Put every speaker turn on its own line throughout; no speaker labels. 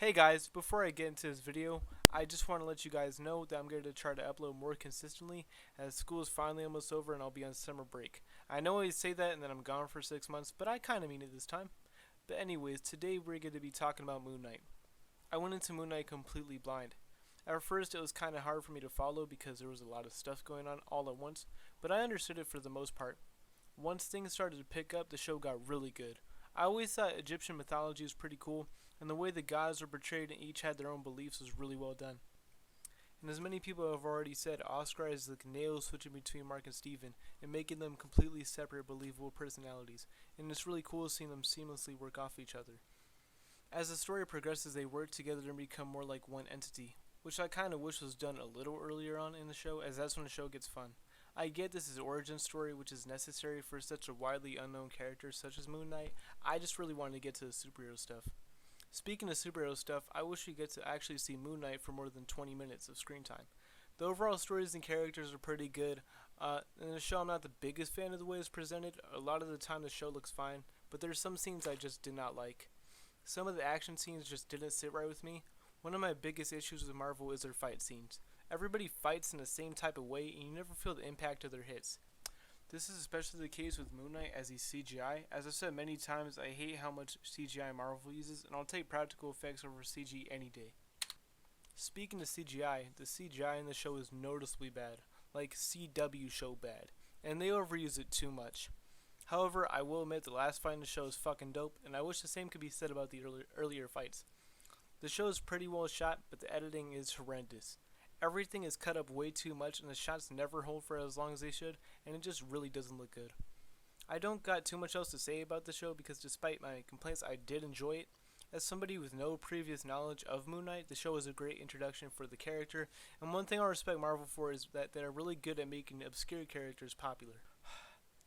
Hey guys, before I get into this video, I just want to let you guys know that I'm going to try to upload more consistently as school is finally almost over and I'll be on summer break. I know I say that and then I'm gone for 6 months, but I kind of mean it this time. But anyways, today we're going to be talking about Moon Knight. I went into Moon Knight completely blind. At first it was kind of hard for me to follow because there was a lot of stuff going on all at once, but I understood it for the most part. Once things started to pick up, the show got really good. I always thought Egyptian mythology was pretty cool, and the way the gods were portrayed and each had their own beliefs was really well done. And as many people have already said, Oscar is like nails switching between Mark and Steven and making them completely separate, believable personalities, and it's really cool seeing them seamlessly work off each other. As the story progresses, they work together and become more like one entity, which I kind of wish was done a little earlier on in the show, as that's when the show gets fun. I get this is origin story, which is necessary for such a widely unknown character such as Moon Knight. I just really wanted to get to the superhero stuff. Speaking of superhero stuff, I wish we get to actually see Moon Knight for more than 20 minutes of screen time. The overall stories and characters are pretty good. In the show, I'm not the biggest fan of the way it's presented. A lot of the time, the show looks fine, but there's some scenes I just did not like. Some of the action scenes just didn't sit right with me. One of my biggest issues with Marvel is their fight scenes. Everybody fights in the same type of way, and you never feel the impact of their hits. This is especially the case with Moon Knight as he's CGI. As I've said many times, I hate how much CGI Marvel uses, and I'll take practical effects over CG any day. Speaking of CGI, the CGI in the show is noticeably bad, like CW show bad, and they overuse it too much. However, I will admit the last fight in the show is fucking dope, and I wish the same could be said about the earlier fights. The show is pretty well shot, but the editing is horrendous. Everything is cut up way too much and the shots never hold for as long as they should, and it just really doesn't look good. I don't got too much else to say about the show because despite my complaints, I did enjoy it. As somebody with no previous knowledge of Moon Knight, the show is a great introduction for the character, and one thing I respect Marvel for is that they're really good at making obscure characters popular.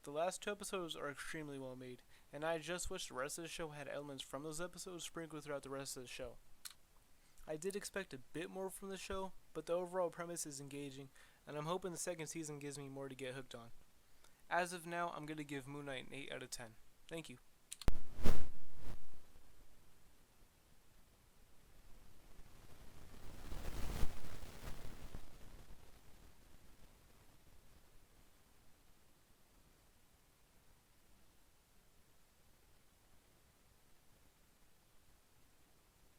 The last 2 episodes are extremely well made, and I just wish the rest of the show had elements from those episodes sprinkled throughout the rest of the show. I did expect a bit more from the show, but the overall premise is engaging, and I'm hoping the second season gives me more to get hooked on. As of now, I'm going to give Moon Knight an 8 out of 10. Thank you.